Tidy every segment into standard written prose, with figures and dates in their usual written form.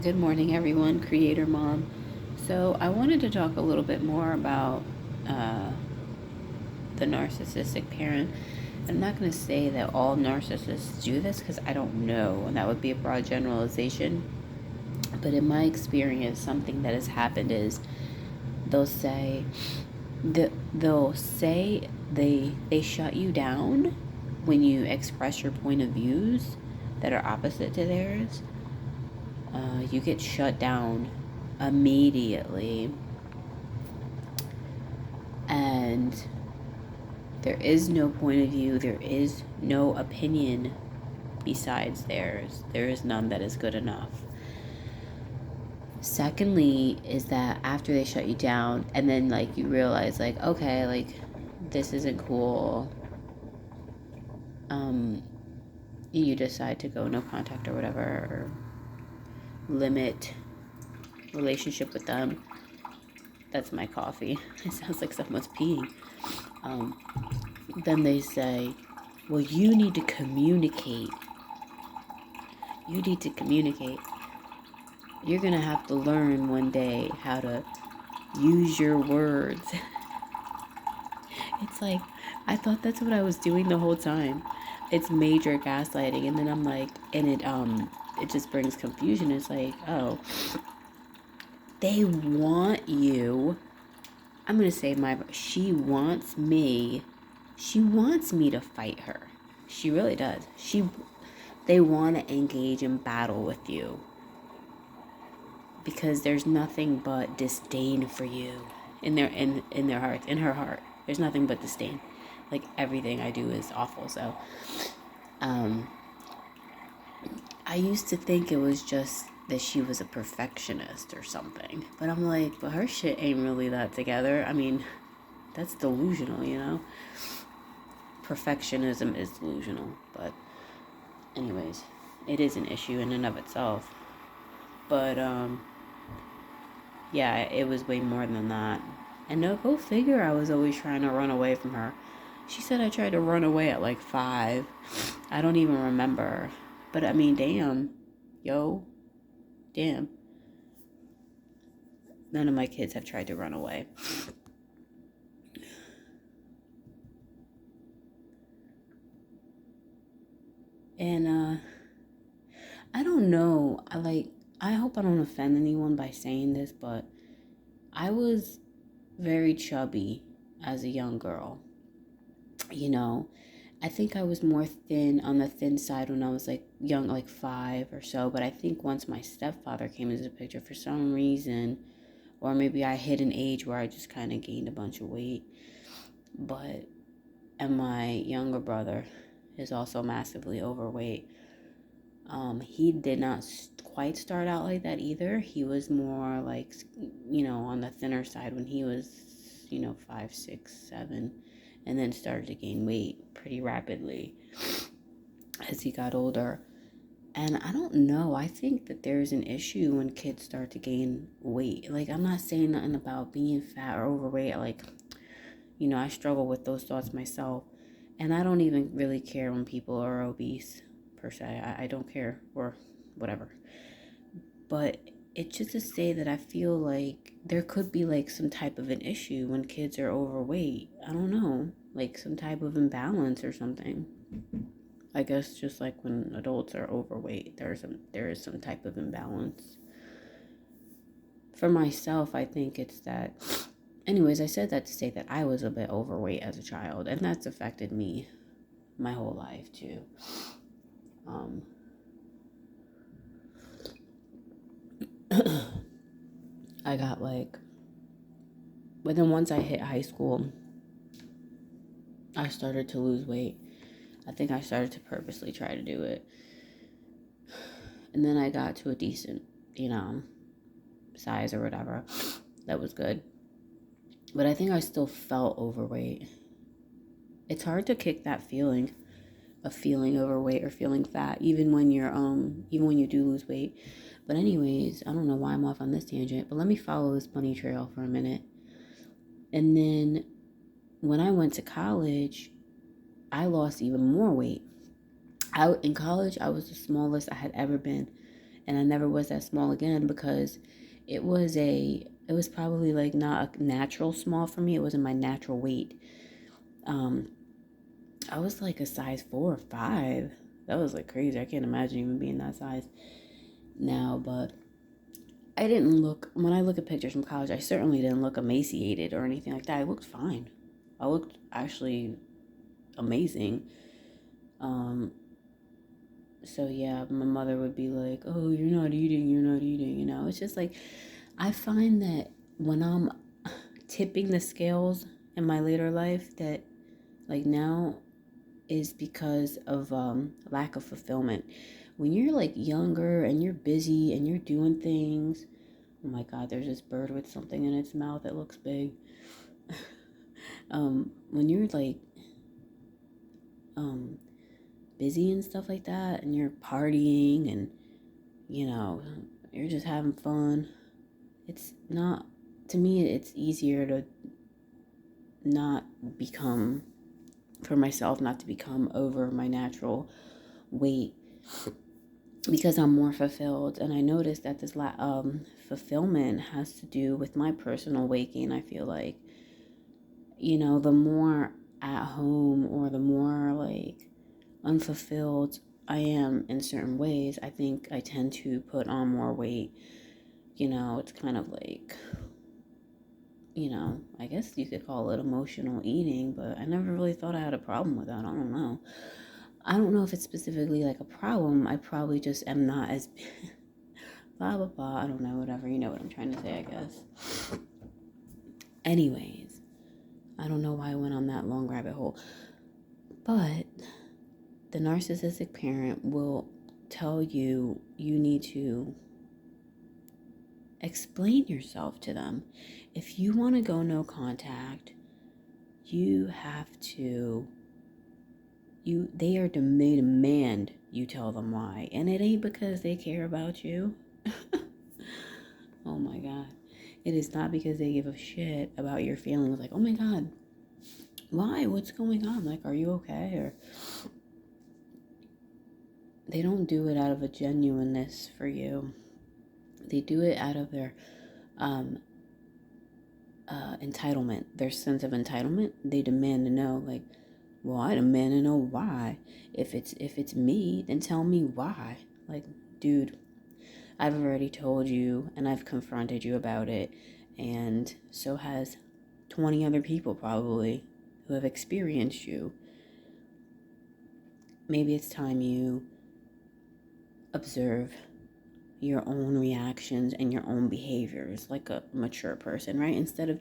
Good morning, everyone. Creator Mom. So, I wanted to talk a little bit more about uh, the narcissistic parent. I'm not going to say that all narcissists do this because I don't know, and that would be a broad generalization. But in my experience, something that has happened is they'll say they'll say they shut you down when you express your point of views that are opposite to theirs. You get shut down immediately, and there is no point of view, there is no opinion besides theirs. There is none that is good enough. Secondly, is that after they shut you down, and then like you realize, like, okay, like this isn't cool, um, you decide to go no contact or whatever, or limit relationship with them. That's my coffee. It sounds like someone's peeing. Um, then they say, well, you need to communicate. You need to communicate. You're going to have to learn one day how to use your words. It's like, I thought that's what I was doing the whole time. It's major gaslighting. And then I'm like, and it just brings confusion. It's like, oh, they want you. I'm going to say she wants me. She wants me to fight her. She really does. They want to engage in battle with you because there's nothing but disdain for you in their hearts, in her heart. There's nothing but disdain. Like everything I do is awful. So, um, I used to think it was just that she was a perfectionist or something, but I'm like, but her shit ain't really that together. I mean, that's delusional, you know. Perfectionism is delusional, but anyways, it is an issue in and of itself. But yeah, it was way more than that. And no, go figure, I was always trying to run away from her. She said I tried to run away at like 5. I don't even remember. But I mean, damn. Yo, damn. None of my kids have tried to run away. And I don't know. I hope I don't offend anyone by saying this, but I was very chubby as a young girl. You know, I think I was more thin on the thin side when I was like young, like 5 or so. But I think once my stepfather came into the picture for some reason, or maybe I hit an age where I just kind of gained a bunch of weight. But, and my younger brother is also massively overweight. He did not quite start out like that either. He was more like, on the thinner side when he was, 5, 6, 7, and then started to gain weight pretty rapidly as he got older. And I don't know. I think that there's an issue when kids start to gain weight. Like, I'm not saying nothing about being fat or overweight. Like, I struggle with those thoughts myself. And I don't even really care when people are obese, per se. I don't care, or whatever. But it's just to say that I feel like there could be like some type of an issue when kids are overweight. I don't know. Like some type of imbalance or something. I guess just like when adults are overweight, there is some type of imbalance. For myself, I think it's that. Anyways, I said that to say that I was a bit overweight as a child, and that's affected me my whole life too. Um, I got like, but then once I hit high school, I started to lose weight. I think I started to purposely try to do it. And then I got to a decent, size or whatever. That was good. But I think I still felt overweight. It's hard to kick that feeling of feeling overweight or feeling fat, even when you do lose weight. But anyways, I don't know why I'm off on this tangent, but let me follow this bunny trail for a minute. And then when I went to college, I lost even more weight. In college, I was the smallest I had ever been. And I never was that small again because it was probably like not a natural small for me. It wasn't my natural weight. Um, I was like a size 4 or 5. That was like crazy. I can't imagine even being that size now, but I didn't look, when I look at pictures from college, I certainly didn't look emaciated or anything like that. I looked fine. I looked actually amazing. Um, so yeah, my mother would be like, "Oh, you're not eating, you're not eating," you know. It's just like I find that when I'm tipping the scales in my later life, that like now is because of lack of fulfillment. When you're like younger and you're busy and you're doing things, oh my God, there's this bird with something in its mouth that looks big. When you're like um busy and stuff like that, and you're partying and you know you're just having fun, it's not, to me it's easier to not become, for myself, not to become over my natural weight because I'm more fulfilled. And I noticed that this fulfillment has to do with my personal waking. I feel like, you know, the more at home or the more like unfulfilled I am in certain ways, I think I tend to put on more weight. You know, it's kind of like, you know, I guess you could call it emotional eating, but I never really thought I had a problem with that. I don't know. I don't know if it's specifically like a problem. I probably just am not as blah blah blah. I don't know, whatever. You know what I'm trying to say, I guess. Anyways, I don't know why I went on that long rabbit hole. But the narcissistic parent will tell you you need to explain yourself to them. If you want to go no contact, you have to, they demand you tell them why. And it ain't because they care about you. Oh my God. It is not because they give a shit about your feelings. Like, oh my God, why? What's going on? Like, are you okay? Or they don't do it out of a genuineness for you. They do it out of their um, entitlement, their sense of entitlement. They demand to know, like, well, I demand to know why. If it's me, then tell me why. Like, dude, I've already told you and I've confronted you about it, and so has 20 other people probably who have experienced you. Maybe it's time you observe your own reactions and your own behaviors like a mature person, right? Instead of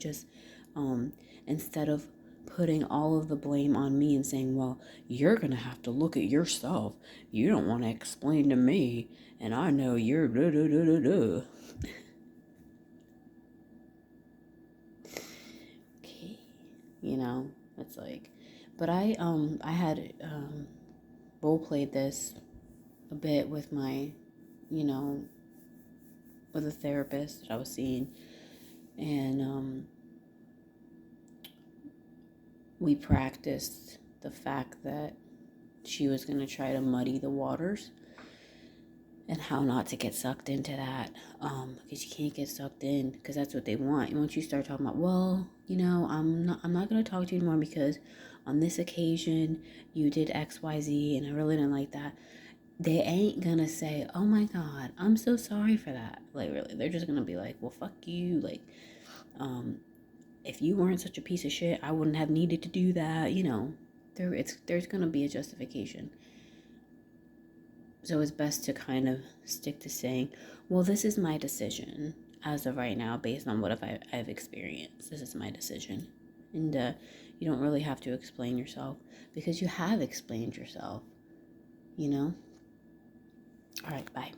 putting all of the blame on me and saying, well, you're gonna have to look at yourself. You don't want to explain to me, and I know you're da da da da da. Okay, you know, it's like, but I had role played this a bit with my, you know, with a therapist that I was seeing, and we practiced the fact that she was going to try to muddy the waters and how not to get sucked into that, because you can't get sucked in because that's what they want. And once you start talking about, well, you know, I'm not going to talk to you anymore because on this occasion you did XYZ and I really didn't like that, they ain't gonna say, oh my God, I'm so sorry for that. Like, really, they're just gonna be like, well, fuck you. Like, if you weren't such a piece of shit, I wouldn't have needed to do that. You know, there's gonna be a justification. So it's best to kind of stick to saying, well, this is my decision as of right now, based on what I've experienced. This is my decision, and you don't really have to explain yourself because you have explained yourself. You know. All right, bye.